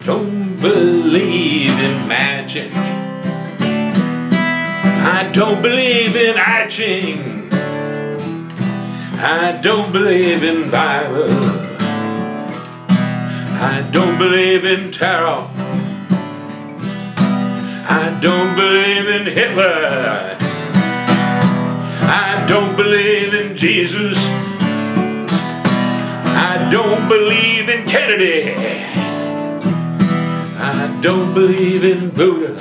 don't believe in magic. I don't believe in I Ching. I don't believe in Bible. I don't believe in tarot. I don't believe in Hitler. I don't believe in Jesus. I don't believe in Kennedy. I don't believe in Buddha.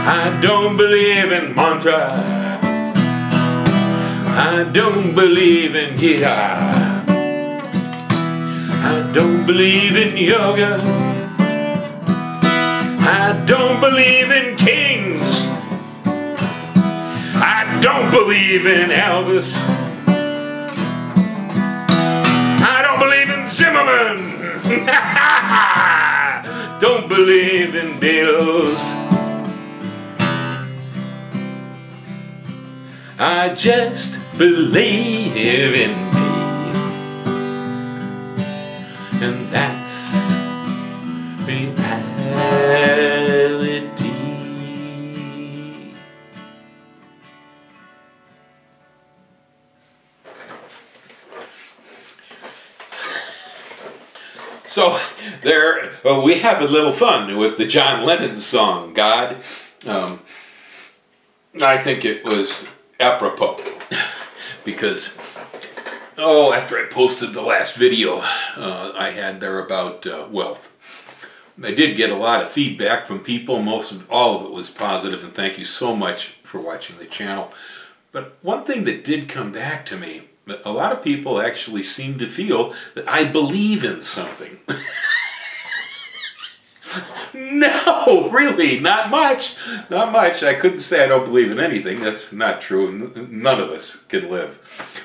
I don't believe in mantra. I don't believe in Gita. I don't believe in yoga. I don't believe in kings. I don't believe in Elvis. I don't believe in Zimmerman. Don't believe in Beatles. I just believe in me, and that's reality. So there, we have a little fun with the John Lennon song, God. I think it was apropos because, after I posted the last video I had there about wealth, I did get a lot of feedback from people. All of it was positive, and thank you so much for watching the channel. But one thing that did come back to me, a lot of people actually seem to feel that I believe in something. No, really, not much. Not much. I couldn't say I don't believe in anything. That's not true. None of us can live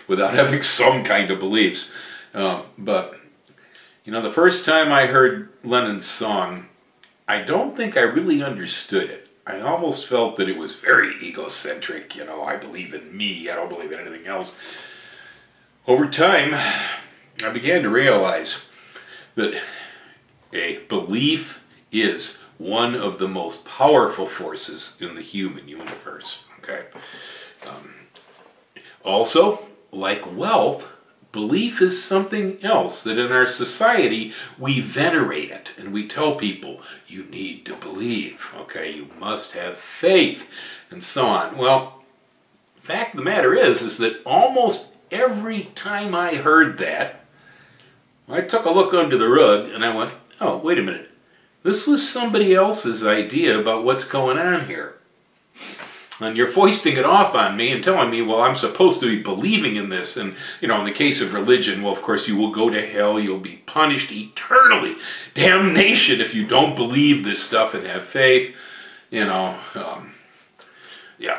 without having some kind of beliefs. But, you know, the first time I heard Lennon's song, I don't think I really understood it. I almost felt that it was very egocentric. You know, I believe in me. I don't believe in anything else. Over time, I began to realize that a belief is one of the most powerful forces in the human universe. Okay. Also, like wealth, belief is something else that in our society we venerate it and we tell people you need to believe. Okay, you must have faith and so on. Well, the fact of the matter is that almost every time I heard that, I took a look under the rug and I went, oh, wait a minute. This was somebody else's idea about what's going on here. And you're foisting it off on me and telling me, well, I'm supposed to be believing in this. And, you know, in the case of religion, well, of course, you will go to hell. You'll be punished eternally. Damnation if you don't believe this stuff and have faith. You know, yeah,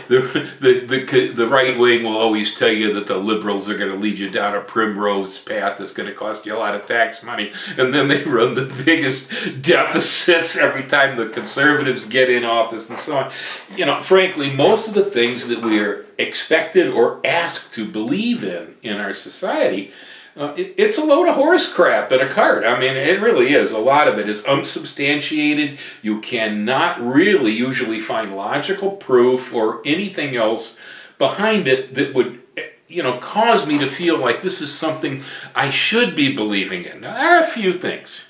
the right wing will always tell you that the liberals are going to lead you down a primrose path that's going to cost you a lot of tax money, and then they run the biggest deficits every time the conservatives get in office and so on. You know, frankly, most of the things that we are expected or asked to believe in our society, it's a load of horse crap in a cart. I mean, it really is. A lot of it is unsubstantiated. You cannot really usually find logical proof or anything else behind it that would, you know, cause me to feel like this is something I should be believing in. Now, there are a few things.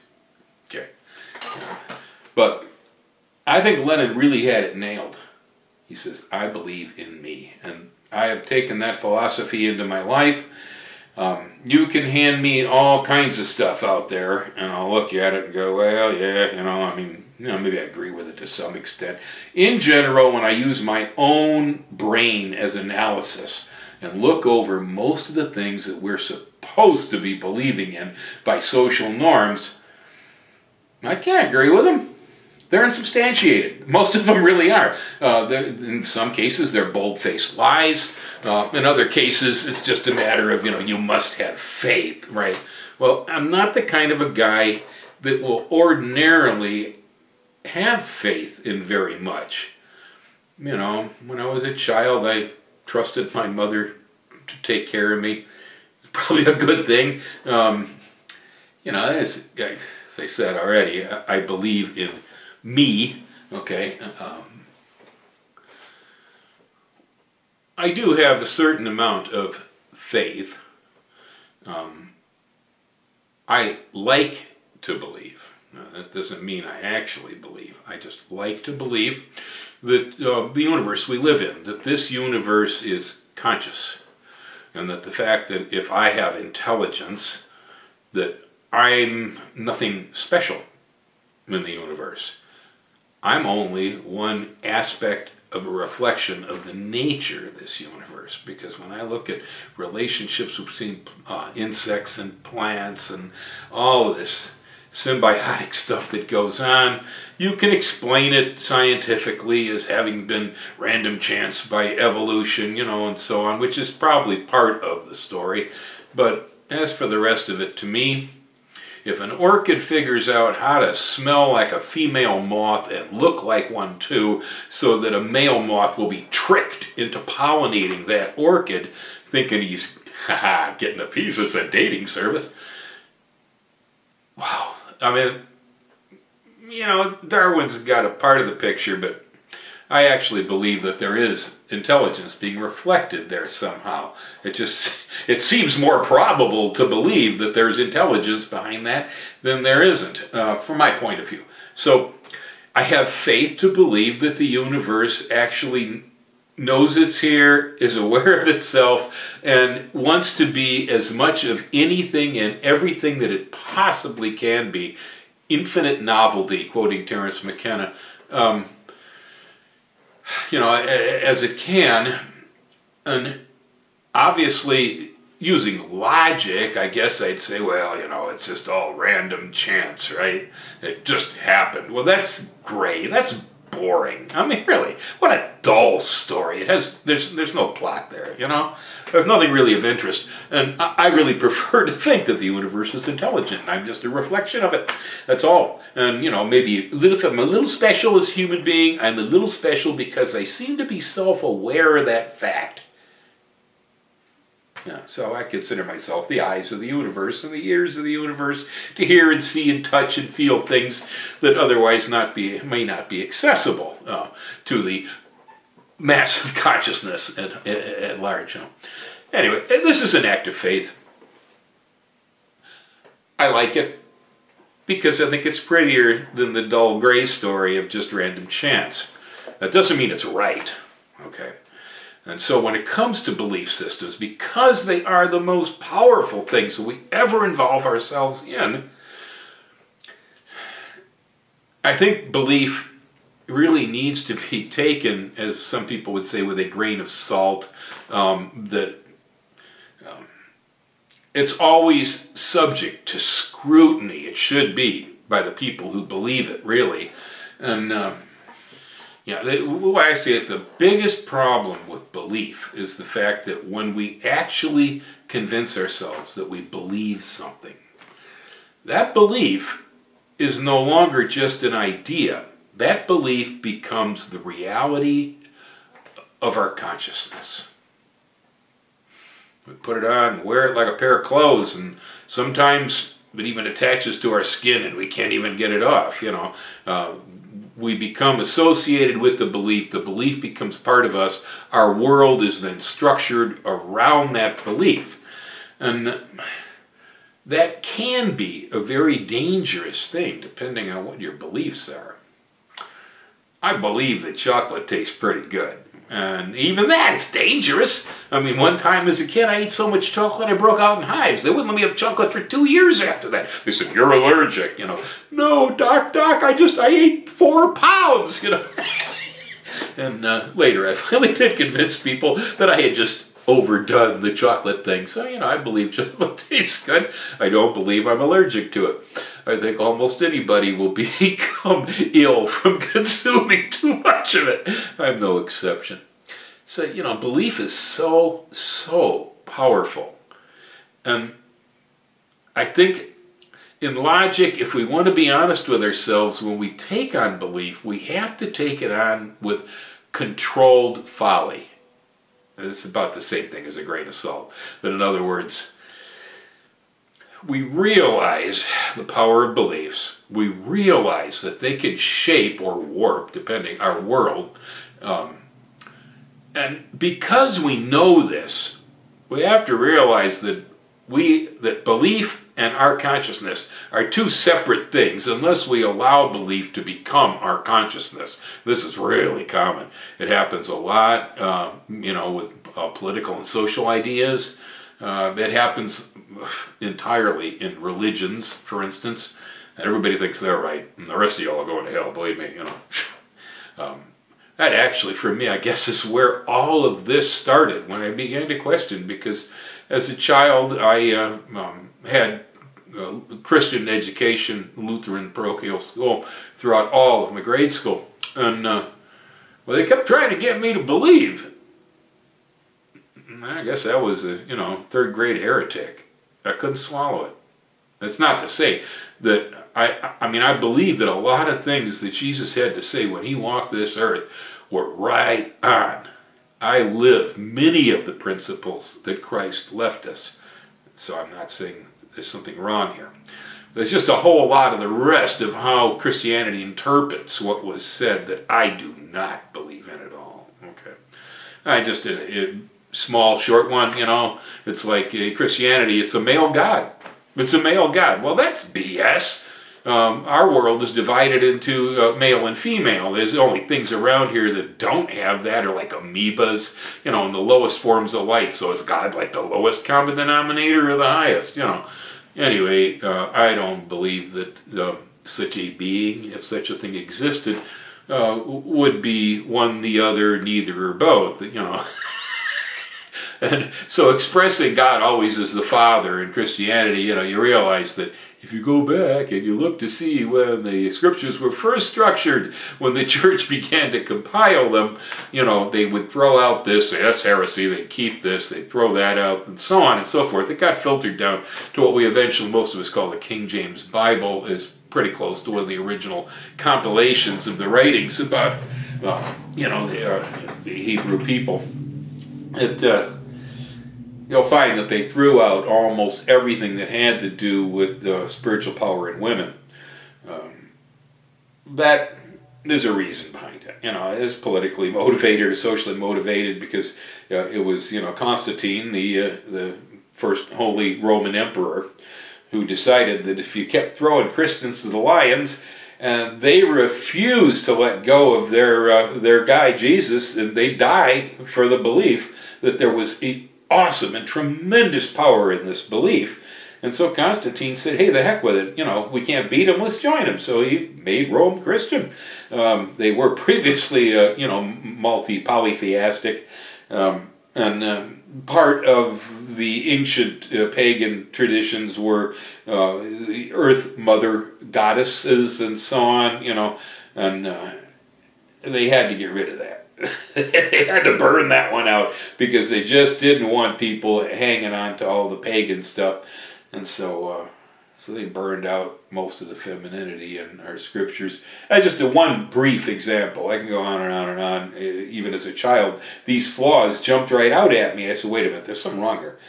Okay. But I think Lennon really had it nailed. He says, I believe in me. And I have taken that philosophy into my life. You can hand me all kinds of stuff out there, and I'll look at it and go, well, yeah, you know, I mean, you know, maybe I agree with it to some extent. In general, when I use my own brain as analysis and look over most of the things that we're supposed to be believing in by social norms, I can't agree with them. They're unsubstantiated. Most of them really are. In some cases, they're bold-faced lies. In other cases, it's just a matter of, you know, you must have faith, right? Well, I'm not the kind of a guy that will ordinarily have faith in very much. You know, when I was a child, I trusted my mother to take care of me. Probably a good thing. You you know, as I said already, I believe in me, okay? I do have a certain amount of faith. I like to believe. Now, that doesn't mean I actually believe. I just like to believe that the universe we live in, that this universe is conscious, and that the fact that if I have intelligence, that I'm nothing special in the universe. I'm only one aspect of a reflection of the nature of this universe, because when I look at relationships between insects and plants and all of this symbiotic stuff that goes on, you can explain it scientifically as having been random chance by evolution, you know, and so on, which is probably part of the story. But as for the rest of it, to me, if an orchid figures out how to smell like a female moth and look like one too, so that a male moth will be tricked into pollinating that orchid, thinking he's getting a piece of a dating service. Wow. I mean, you know, Darwin's got a part of the picture, but I actually believe that there is intelligence being reflected there somehow. It seems more probable to believe that there's intelligence behind that than there isn't, from my point of view. So I have faith to believe that the universe actually knows it's here, is aware of itself, and wants to be as much of anything and everything that it possibly can be. Infinite novelty, quoting Terence McKenna. You know, as it can, and obviously using logic, I guess I'd say, well, you know, it's just all random chance, right? It just happened. Well, that's gray. That's boring. I mean, really, what a dull story. There's no plot there, you know? There's nothing really of interest. And I really prefer to think that the universe is intelligent. I'm just a reflection of it. That's all. And, you know, maybe if I'm a little special as a human being, I'm a little special because I seem to be self-aware of that fact. Yeah, so I consider myself the eyes of the universe and the ears of the universe to hear and see and touch and feel things that otherwise may not be accessible to the massive consciousness at large. You know. Anyway, this is an act of faith. I like it because I think it's prettier than the dull gray story of just random chance. That doesn't mean it's right, okay? And so when it comes to belief systems, because they are the most powerful things that we ever involve ourselves in, I think belief really needs to be taken, as some people would say, with a grain of salt, that it's always subject to scrutiny. It should be, by the people who believe it, really. And yeah, the way I see it, the biggest problem with belief is the fact that when we actually convince ourselves that we believe something, that belief is no longer just an idea. That belief becomes the reality of our consciousness. We put it on, wear it like a pair of clothes, and sometimes it even attaches to our skin and we can't even get it off, you know. We become associated with the belief becomes part of us, our world is then structured around that belief. And that can be a very dangerous thing, depending on what your beliefs are. I believe that chocolate tastes pretty good. And even that is dangerous. I mean, one time as a kid, I ate so much chocolate I broke out in hives. They wouldn't let me have chocolate for 2 years after that. They said, "You're allergic," you know. "No, doc, I ate 4 pounds," you know. And later I finally did convince people that I had just overdone the chocolate thing. So, you know, I believe chocolate tastes good. I don't believe I'm allergic to it. I think almost anybody will become ill from consuming too much of it. I'm no exception. So, you know, belief is so powerful. And I think in logic, if we want to be honest with ourselves, when we take on belief, we have to take it on with controlled folly. It's about the same thing as a grain of salt. But in other words, we realize the power of beliefs. We realize that they can shape or warp, depending, our world. And because we know this, we have to realize that belief and our consciousness are two separate things unless we allow belief to become our consciousness. This is really common. It happens a lot, with political and social ideas. It happens entirely in religions, for instance. And everybody thinks they're right, and the rest of y'all are going to hell, believe me, That actually, for me, I guess, is where all of this started, when I began to question, because as a child, I had Christian education, Lutheran parochial school, throughout all of my grade school. And, they kept trying to get me to believe. I guess that was a, third grade heretic. I couldn't swallow it. That's not to say that, I believe that a lot of things that Jesus had to say when he walked this earth were right on. I live many of the principles that Christ left us. So I'm not saying there's something wrong here. There's just a whole lot of the rest of how Christianity interprets what was said that I do not believe in at all. Okay. I just did a small, short one, It's like Christianity, it's a male God. It's a male God. Well, that's BS. Our world is divided into male and female. There's only things around here that don't have that, or like amoebas, in the lowest forms of life. So is God like the lowest common denominator or the highest, Anyway, I don't believe that such a being, if such a thing existed, would be one, the other, neither, or both, And so expressing God always as the Father in Christianity, you realize that if you go back and you look to see when the scriptures were first structured, when the church began to compile them, they would throw out this, that's heresy, they'd keep this, they'd throw that out, and so on and so forth. It got filtered down to what we eventually, most of us call the King James Bible, is pretty close to one of the original compilations of the writings about, the Hebrew people. You'll find that they threw out almost everything that had to do with spiritual power in women. That there's a reason behind it. It's politically motivated or socially motivated, because it was, Constantine, the first Holy Roman Emperor, who decided that if you kept throwing Christians to the lions, and they refused to let go of their guy Jesus, and they die for the belief that there was awesome and tremendous power in this belief. And so Constantine said, hey, the heck with it, we can't beat them, let's join them. So he made Rome Christian. They were previously, polytheistic, and part of the ancient pagan traditions were the earth mother goddesses and so on, and they had to get rid of that. They had to burn that one out, because they just didn't want people hanging on to all the pagan stuff. And so they burned out most of the femininity in our scriptures. And just one brief example. I can go on and on and on. Even as a child, these flaws jumped right out at me. I said, wait a minute, there's something wrong here.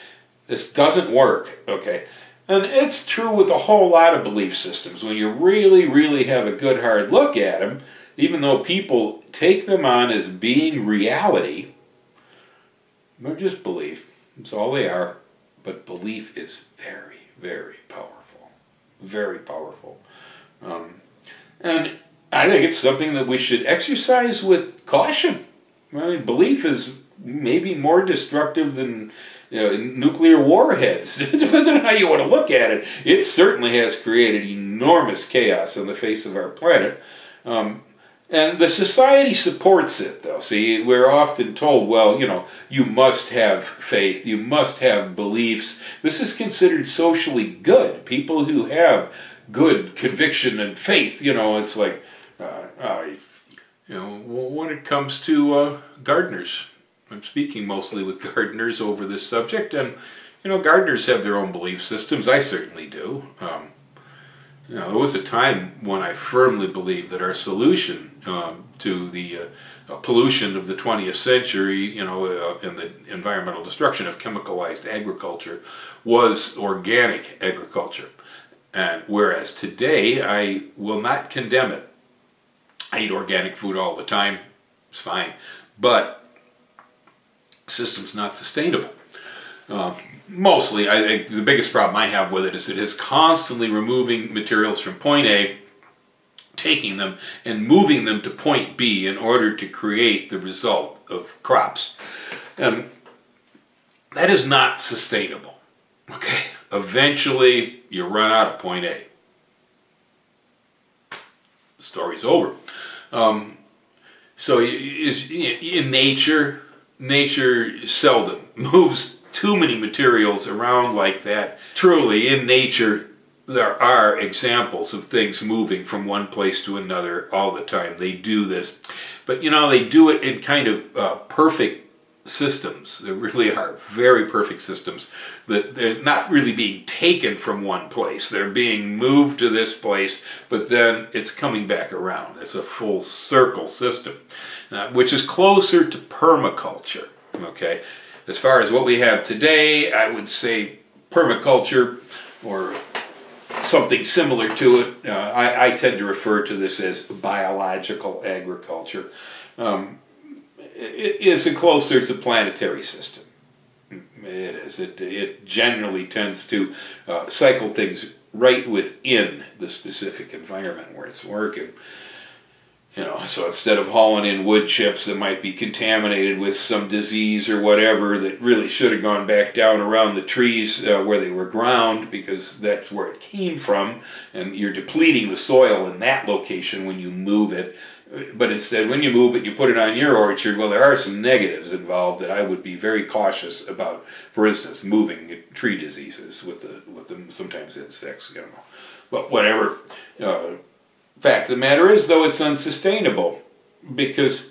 This doesn't work, okay? And it's true with a whole lot of belief systems. When you really, really have a good hard look at them, even though people take them on as being reality, they're just belief. That's all they are. But belief is very, very powerful. Very powerful. And I think it's something that we should exercise with caution. Belief is maybe more destructive than nuclear warheads, depending on how you want to look at it. It certainly has created enormous chaos on the face of our planet. And the society supports it, though. See, we're often told, well, you must have faith, you must have beliefs. This is considered socially good. People who have good conviction and faith, it's like, when it comes to gardeners, I'm speaking mostly with gardeners over this subject, and, gardeners have their own belief systems. I certainly do. You know, there was a time when I firmly believed that our solution to the pollution of the 20th century, you know, and the environmental destruction of chemicalized agriculture was organic agriculture. And whereas today I will not condemn it. I eat organic food all the time. It's fine. But the system's not sustainable. Mostly, I think the biggest problem I have with it is it is constantly removing materials from point A, taking them and moving them to point B in order to create the result of crops. And that is not sustainable. Okay? Eventually, you run out of point A. The story's over. So in nature seldom moves too many materials around like that. Truly, in nature, there are examples of things moving from one place to another all the time. They do this. But, you know, they do it in kind of perfect systems. There really are very perfect systems that they're not really being taken from one place. They're being moved to this place, but then it's coming back around. It's a full circle system, which is closer to permaculture, okay? As far as what we have today, I would say permaculture or something similar to it. I tend to refer to this as biological agriculture. It is closer to planetary system. It is. It generally tends to cycle things right within the specific environment where it's working. You know, so instead of hauling in wood chips that might be contaminated with some disease or whatever that really should have gone back down around the trees where they were ground, because that's where it came from, and you're depleting the soil in that location when you move it. But instead, when you move it, you put it on your orchard. Well, there are some negatives involved that I would be very cautious about. For instance, moving tree diseases with the sometimes insects, you know. But whatever. Fact of the matter is, though, it's unsustainable because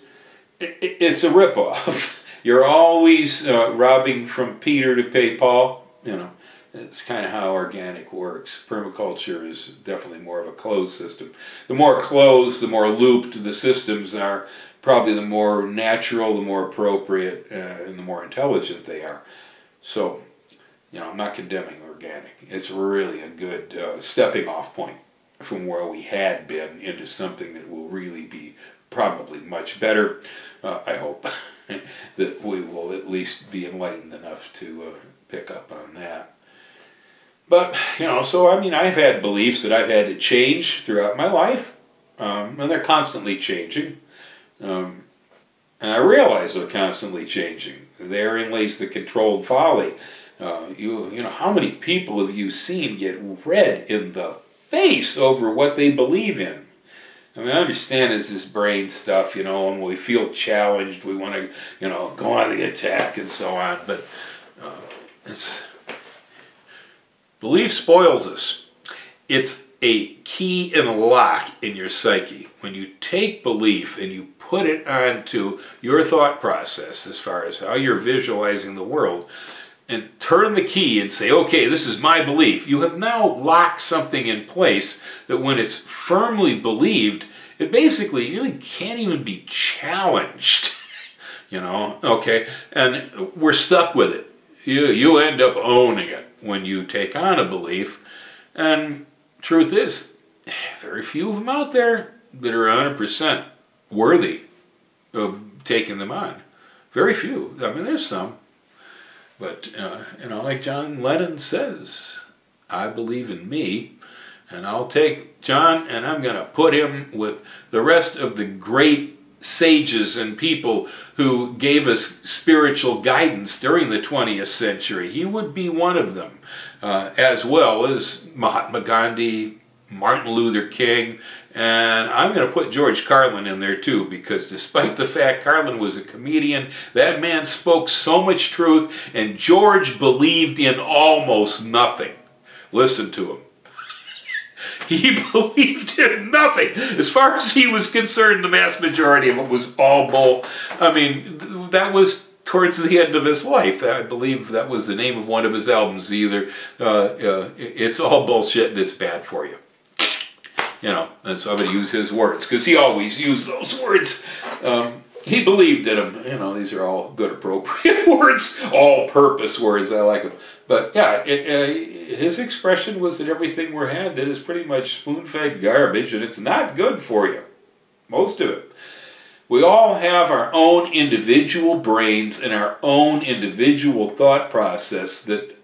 it's a ripoff. You're always robbing from Peter to pay Paul. You know, it's kind of how organic works. Permaculture is definitely more of a closed system. The more closed, the more looped the systems are, probably the more natural, the more appropriate, and the more intelligent they are. So, you know, I'm not condemning organic. It's really a good stepping off point from where we had been into something that will really be probably much better. I hope that we will at least be enlightened enough to pick up on that. But, you know, so I mean, I've had beliefs that I've had to change throughout my life, and they're constantly changing. And I realize they're constantly changing. Therein lays the controlled folly. You know, how many people have you seen get red in the face over what they believe in? I mean, I understand it's this brain stuff, you know, and we feel challenged, we want to, you know, go on the attack and so on, but belief spoils us. It's a key and a lock in your psyche. When you take belief and you put it onto your thought process as far as how you're visualizing the world, and turn the key and say, okay, this is my belief, you have now locked something in place that when it's firmly believed, it basically really can't even be challenged. You know, okay? And we're stuck with it. You end up owning it when you take on a belief. And truth is, very few of them out there that are 100% worthy of taking them on. Very few. I mean, there's some. But, you know, like John Lennon says, I believe in me, and I'll take John and I'm going to put him with the rest of the great sages and people who gave us spiritual guidance during the 20th century. He would be one of them, as well as Mahatma Gandhi, Martin Luther King, and I'm going to put George Carlin in there too, because despite the fact Carlin was a comedian, that man spoke so much truth, and George believed in almost nothing. Listen to him. He believed in nothing. As far as he was concerned, the mass majority of it was all bull. I mean, that was towards the end of his life. I believe that was the name of one of his albums, either it's all bullshit and it's bad for you. You know, and so I'm going to use his words, because he always used those words. He believed in them. You know, these are all good, appropriate words, all-purpose words. I like them. But yeah, his expression was that everything we're handed is pretty much spoon-fed garbage, and it's not good for you. Most of it. We all have our own individual brains and our own individual thought process that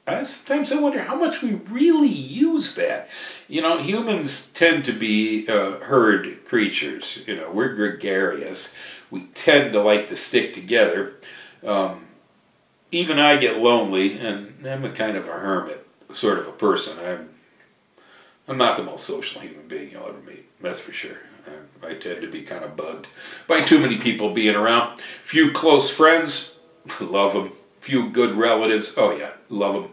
sometimes I wonder how much we really use that. You know, humans tend to be herd creatures. You know, we're gregarious. We tend to like to stick together. Even I get lonely, and I'm a kind of a hermit sort of a person. I'm not the most social human being you'll ever meet, that's for sure. I tend to be kind of bugged by too many people being around. Few close friends, love them. Few good relatives, oh yeah, love them.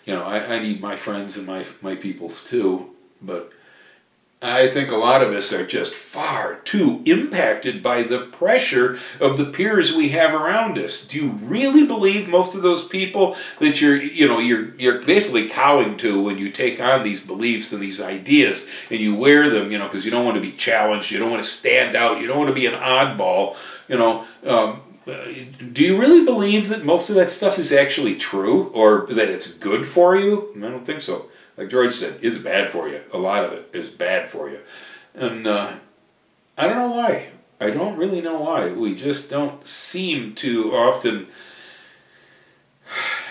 You know, I need my friends and my peoples too, but I think a lot of us are just far too impacted by the pressure of the peers we have around us. Do you really believe most of those people that you're basically cowing to when you take on these beliefs and these ideas and you wear them, you know, because you don't want to be challenged, you don't want to stand out, you don't want to be an oddball, you know. Do you really believe that most of that stuff is actually true, or that it's good for you? I don't think so. Like George said, it's bad for you. A lot of it is bad for you. And I don't know why. I don't really know why. We just don't seem to often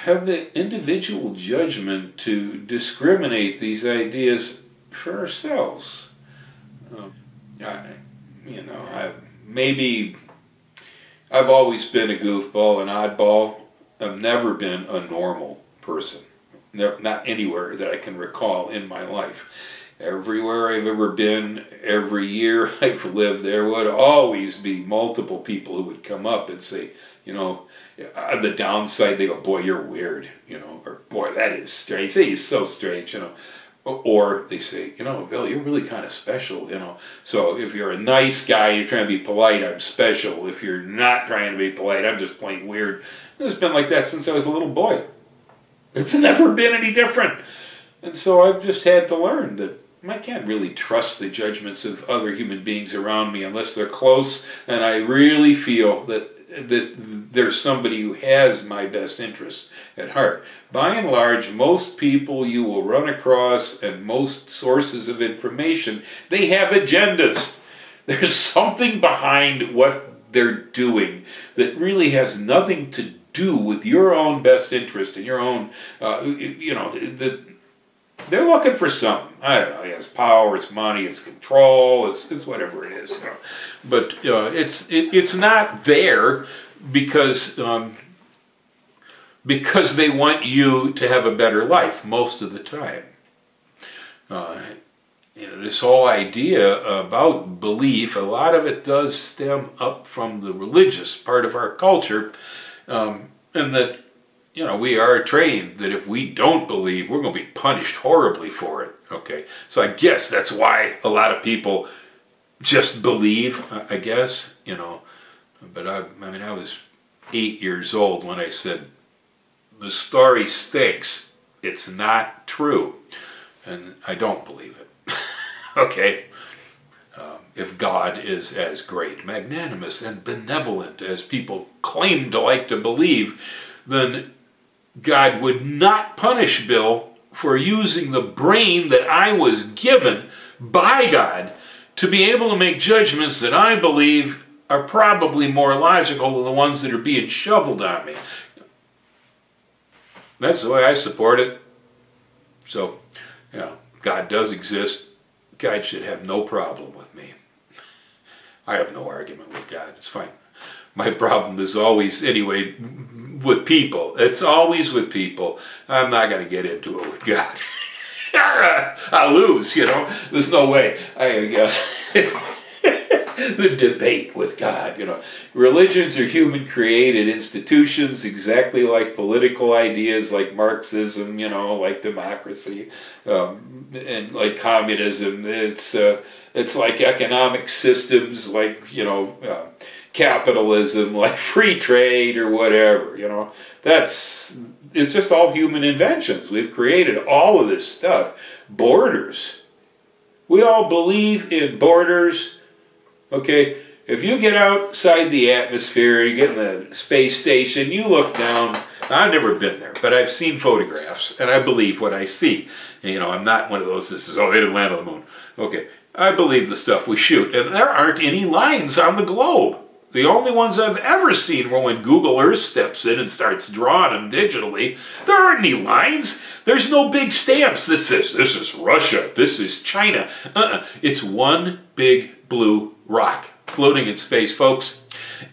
have the individual judgment to discriminate these ideas for ourselves. Maybe I've always been a goofball, an oddball. I've never been a normal person. Not anywhere that I can recall in my life. Everywhere I've ever been, every year I've lived, there would always be multiple people who would come up and say, you know, on the downside, they go, boy, you're weird, you know, or boy, that is strange. Hey, he's so strange, you know. Or they say, you know, Bill, you're really kind of special, you know. So if you're a nice guy, you're trying to be polite, I'm special. If you're not trying to be polite, I'm just plain weird. It's been like that since I was a little boy. It's never been any different. And so I've just had to learn that I can't really trust the judgments of other human beings around me unless they're close and I really feel that there's somebody who has my best interests at heart. By and large, most people you will run across and most sources of information, they have agendas. There's something behind what they're doing that really has nothing to do with your own best interest and your own, they're looking for something. I don't know, it's power, it's money, it's control, it's whatever it is. You know. But it's not there because they want you to have a better life most of the time. This whole idea about belief, a lot of it does stem up from the religious part of our culture. And that, you know, we are trained that if we don't believe, we're going to be punished horribly for it. Okay, so I guess that's why a lot of people just believe, I guess, you know. But I was 8 years old when I said, the story stinks, it's not true. And I don't believe it. Okay. If God is as great, magnanimous, and benevolent as people claim to like to believe, then God would not punish Bill for using the brain that I was given by God to be able to make judgments that I believe are probably more logical than the ones that are being shoveled on me. That's the way I support it. So, you know, God does exist. God should have no problem with me. I have no argument with God. It's fine. My problem is always, anyway, with people. It's always with people. I'm not going to get into it with God. I'll lose, you know. There's no way. The debate with God, you know. Religions are human-created institutions, exactly like political ideas, like Marxism, you know, like democracy, and like communism. It's like economic systems, like, you know, capitalism, like free trade or whatever, you know. It's just all human inventions. We've created all of this stuff. Borders. We all believe in borders. Okay, if you get outside the atmosphere, you get in the space station, you look down. I've never been there, but I've seen photographs, and I believe what I see. And, you know, I'm not one of those that says, oh, they didn't land on the moon. Okay, I believe the stuff we shoot, and there aren't any lines on the globe. The only ones I've ever seen were when Google Earth steps in and starts drawing them digitally. There aren't any lines. There's no big stamps that says, this is Russia, this is China. It's one big blue rock floating in space, folks.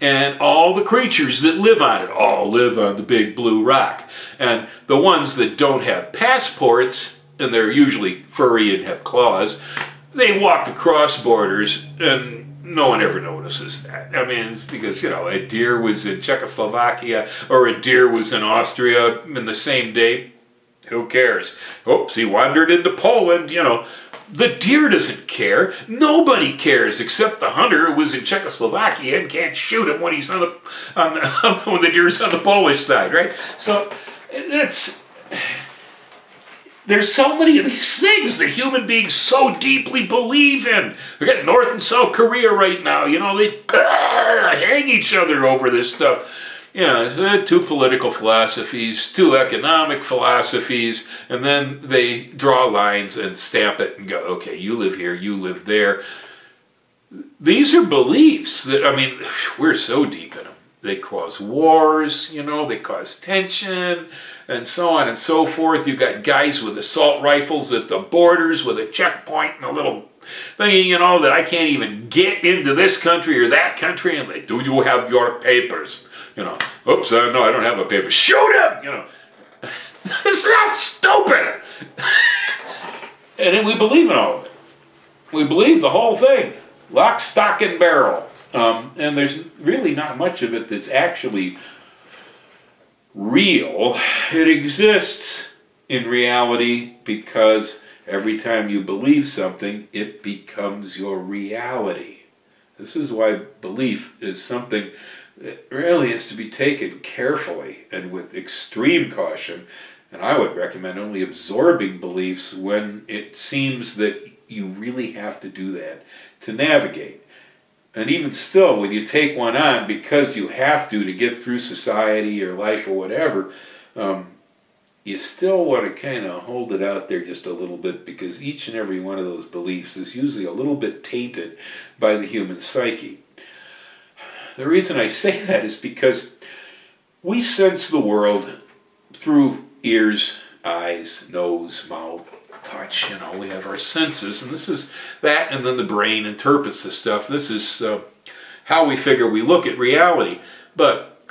And all the creatures that live on it all live on the big blue rock. And the ones that don't have passports, and they're usually furry and have claws, they walk across borders, and no one ever notices that. I mean, it's because, you know, a deer was in Czechoslovakia or a deer was in Austria in the same day. Who cares? Oops, he wandered into Poland, you know. The deer doesn't care. Nobody cares except the hunter who was in Czechoslovakia and can't shoot him when he's when the deer's on the Polish side, right? So there's so many of these things that human beings so deeply believe in. We got North and South Korea right now. You know, they hang each other over this stuff. You know, two political philosophies, two economic philosophies, and then they draw lines and stamp it and go, okay, you live here, you live there. These are beliefs that, I mean, we're so deep in them. They cause wars, you know, they cause tension, and so on and so forth. You've got guys with assault rifles at the borders with a checkpoint and a little thing, you know, that I can't even get into this country or that country, and they, do you have your papers? You know, oops, no, I don't have a paper. Shoot him! You know, it's not stupid! And then we believe in all of it. We believe the whole thing. Lock, stock, and barrel. And there's really not much of it that's actually real. It exists in reality because every time you believe something, it becomes your reality. This is why belief is something that really is to be taken carefully and with extreme caution. And I would recommend only absorbing beliefs when it seems that you really have to do that to navigate. And even still, when you take one on because you have to get through society or life or whatever, you still want to kind of hold it out there just a little bit, because each and every one of those beliefs is usually a little bit tainted by the human psyche. The reason I say that is because we sense the world through ears, eyes, nose, mouth, touch. You know, we have our senses, and this is that, and then the brain interprets the stuff. This is how we figure we look at reality. But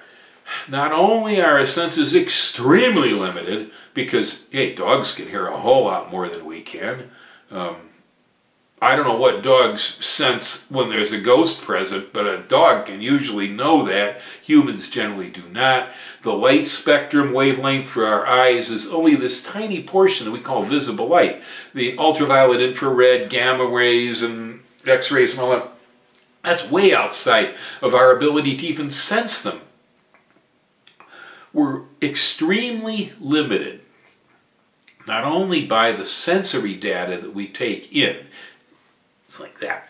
not only are our senses extremely limited, because, hey, dogs can hear a whole lot more than we can. I don't know what dogs sense when there's a ghost present, but a dog can usually know that. Humans generally do not. The light spectrum wavelength for our eyes is only this tiny portion that we call visible light. The ultraviolet, infrared, gamma rays, and X-rays and all that, that's way outside of our ability to even sense them. We're extremely limited, not only by the sensory data that we take in. It's like that.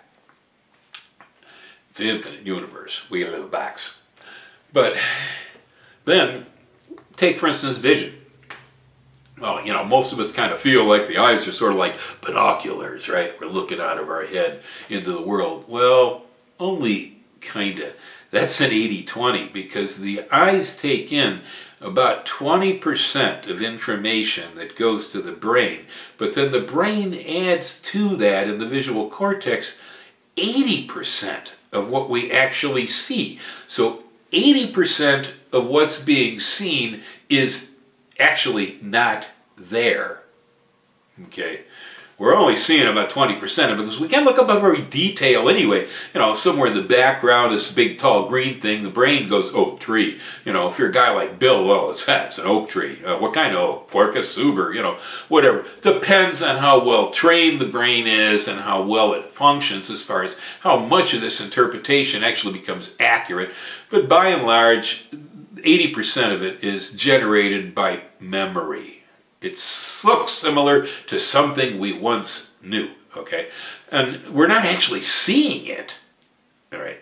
It's an infinite universe. We live in a box. But then, take for instance vision. Well, you know, most of us kind of feel like the eyes are sort of like binoculars, right? We're looking out of our head into the world. Well, only kind of. That's an 80-20, because the eyes take in about 20% of information that goes to the brain, but then the brain adds to that in the visual cortex 80% of what we actually see. So 80% of what's being seen is actually not there. Okay? We're only seeing about 20% of it because we can't look up every detail anyway. You know, somewhere in the background, this big tall green thing, the brain goes, oak tree. You know, if you're a guy like Bill, well, it's an oak tree. What kind of oak? Quercus suber, you know, whatever. Depends on how well trained the brain is and how well it functions as far as how much of this interpretation actually becomes accurate. But by and large, 80% of it is generated by memory. It looks similar to something we once new, okay? And we're not actually seeing it, all right?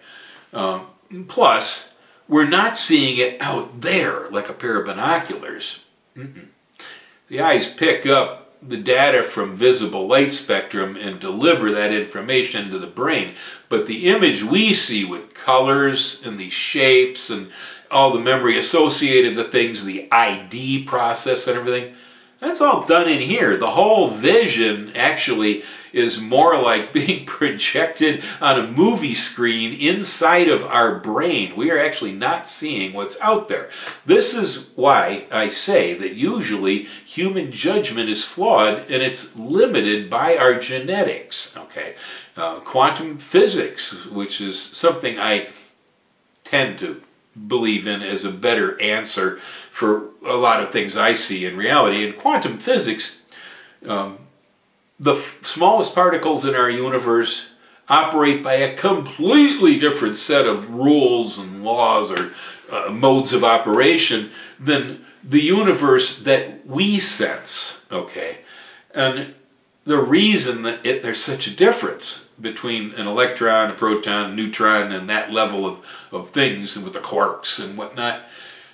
Plus, we're not seeing it out there like a pair of binoculars. The eyes pick up the data from visible light spectrum and deliver that information to the brain. But the image we see with colors and the shapes and all the memory associated with things, the ID process and everything, that's all done in here. The whole vision actually is more like being projected on a movie screen inside of our brain. We are actually not seeing what's out there. This is why I say that usually human judgment is flawed and it's limited by our genetics. Okay, quantum physics, which is something I tend to believe in as a better answer for a lot of things I see in reality. In quantum physics, the smallest particles in our universe operate by a completely different set of rules and laws or modes of operation than the universe that we sense, okay? And the reason that there's such a difference between an electron, a proton, a neutron, and that level of things, and with the quarks and whatnot,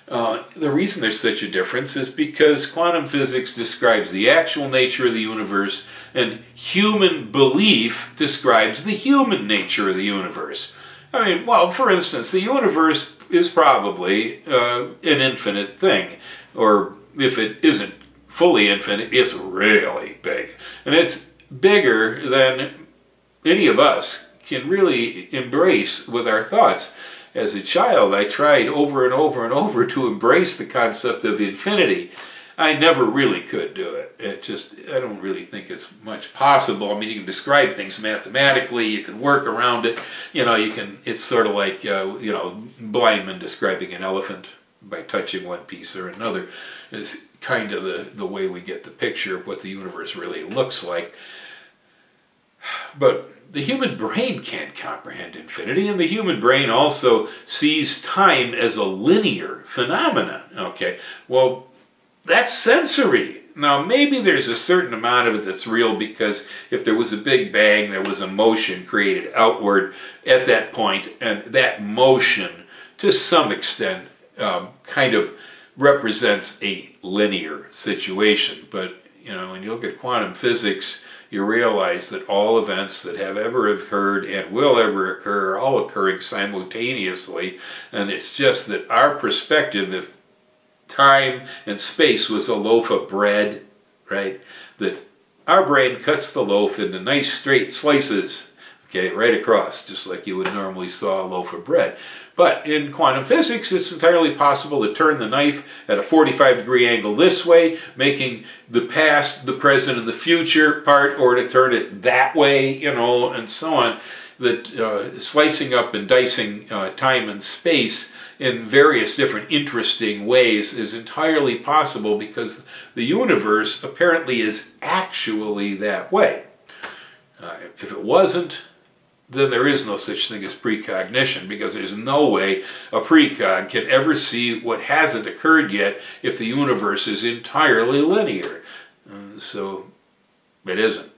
the reason there's such a difference is because quantum physics describes the actual nature of the universe, and human belief describes the human nature of the universe. I mean, well, for instance, the universe is probably an infinite thing, or if it isn't fully infinite, it's really big. And it's bigger than any of us can really embrace with our thoughts. As a child, I tried over and over and over to embrace the concept of infinity. I never really could do it. I don't really think it's much possible. I mean, you can describe things mathematically, you can work around it, it's sort of like, Blindman describing an elephant by touching one piece or another is kind of the way we get the picture of what the universe really looks like. But the human brain can't comprehend infinity, and the human brain also sees time as a linear phenomenon. Okay, well, that's sensory. Now, maybe there's a certain amount of it that's real, because if there was a big bang, there was a motion created outward at that point, and that motion, to some extent, kind of represents a linear situation. But, when you look at quantum physics, you realize that all events that have ever occurred and will ever occur are all occurring simultaneously, and it's just that our perspective, if time and space was a loaf of bread, right, that our brain cuts the loaf into nice straight slices, okay, right across, just like you would normally saw a loaf of bread. But in quantum physics, it's entirely possible to turn the knife at a 45-degree angle this way, making the past, the present, and the future part, or to turn it that way, and so on. That slicing up and dicing time and space in various different interesting ways is entirely possible, because the universe apparently is actually that way. If it wasn't, then there is no such thing as precognition, because there's no way a precog can ever see what hasn't occurred yet if the universe is entirely linear. So it isn't.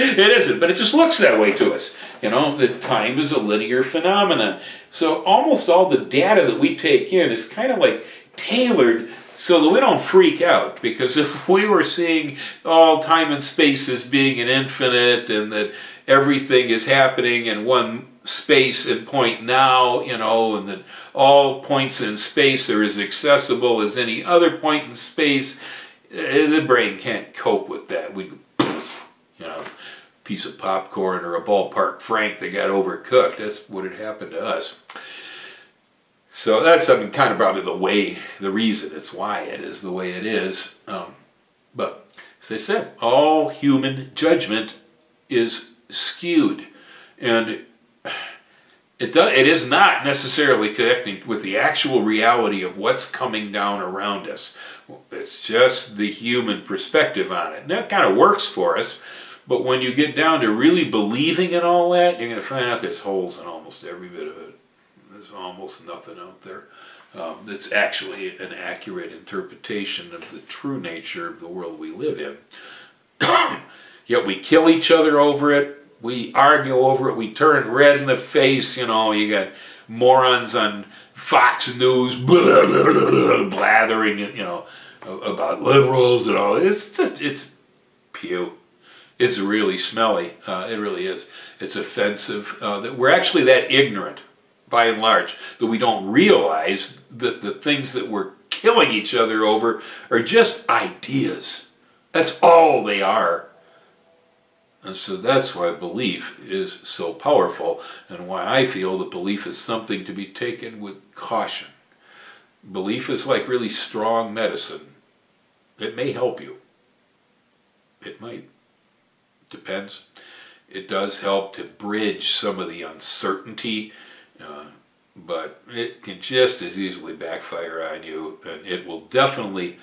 It isn't, but it just looks that way to us. That time is a linear phenomenon. So almost all the data that we take in is kind of like tailored so that we don't freak out, because if we were seeing all time and space as being an infinite, and that everything is happening in one space and point now, and that all points in space are as accessible as any other point in space, the brain can't cope with that. We, piece of popcorn or a ballpark frank that got overcooked. That's what had happened to us. So that's, kind of probably the reason it's why it is the way it is. But as I said, all human judgment is skewed, and it is not necessarily connecting with the actual reality of what's coming down around us. It's just the human perspective on it, and that kind of works for us. But when you get down to really believing in all that, you're going to find out there's holes in almost every bit of it. There's almost nothing out there that's actually an accurate interpretation of the true nature of the world we live in. Yet we kill each other over it. We argue over it. We turn red in the face. You know, you got morons on Fox News blathering, you know, about liberals and all. It's pew. It's really smelly. It really is. It's offensive. That we're actually that ignorant, by and large, that we don't realize that the things that we're killing each other over are just ideas. That's all they are. And so that's why belief is so powerful, and why I feel that belief is something to be taken with caution. Belief is like really strong medicine. It may help you. It might. Depends. It does help to bridge some of the uncertainty, but it can just as easily backfire on you, and it will definitely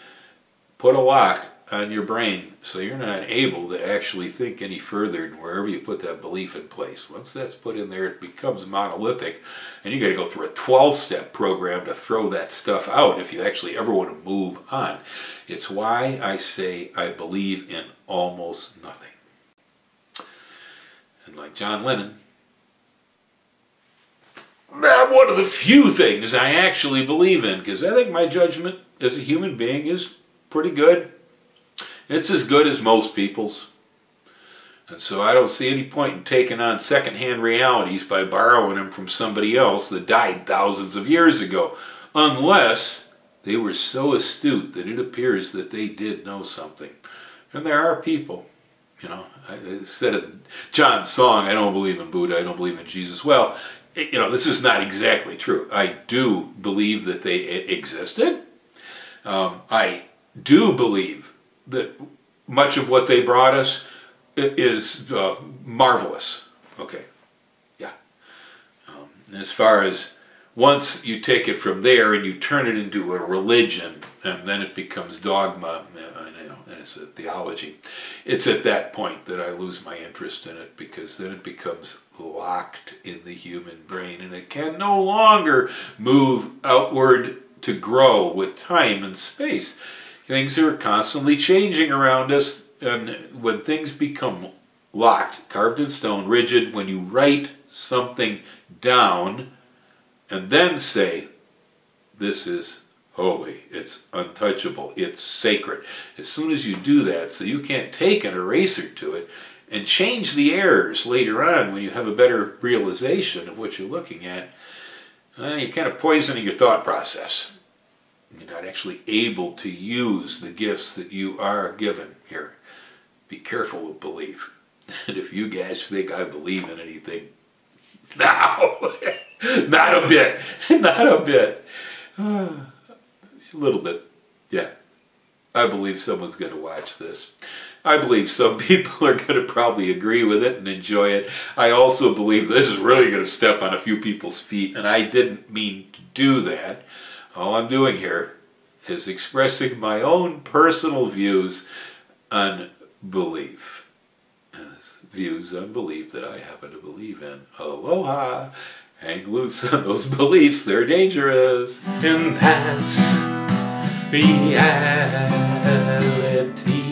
put a lock on your brain so you're not able to actually think any further than wherever you put that belief in place. Once that's put in there, it becomes monolithic, and you got to go through a 12-step program to throw that stuff out if you actually ever want to move on. It's why I say I believe in almost nothing. And like John Lennon, I'm one of the few things I actually believe in, because I think my judgment as a human being is pretty good. It's as good as most people's. And so I don't see any point in taking on secondhand realities by borrowing them from somebody else that died thousands of years ago, unless they were so astute that it appears that they did know something. And there are people, you know, instead of John's song, I don't believe in Buddha, I don't believe in Jesus. Well, you know, this is not exactly true. I do believe that they existed. I do believe that much of what they brought us is marvelous. Okay, yeah. As far as once you take it from there and you turn it into a religion, and then it becomes dogma, and it's a theology, it's at that point that I lose my interest in it, because then it becomes locked in the human brain, and it can no longer move outward to grow with time and space. Things are constantly changing around us, and when things become locked, carved in stone, rigid, when you write something down and then say, this is holy, it's untouchable, it's sacred. As soon as you do that, so you can't take an eraser to it and change the errors later on when you have a better realization of what you're looking at, you're kind of poisoning your thought process. You're not actually able to use the gifts that you are given here. Be careful with belief. And if you guys think I believe in anything, no, not a bit, not a bit. A little bit, yeah. I believe someone's going to watch this. I believe some people are going to probably agree with it and enjoy it. I also believe this is really going to step on a few people's feet, and I didn't mean to do that. All I'm doing here is expressing my own personal views on belief. Views on belief that I happen to believe in. Aloha! Hang loose on those beliefs, they're dangerous. And that's reality.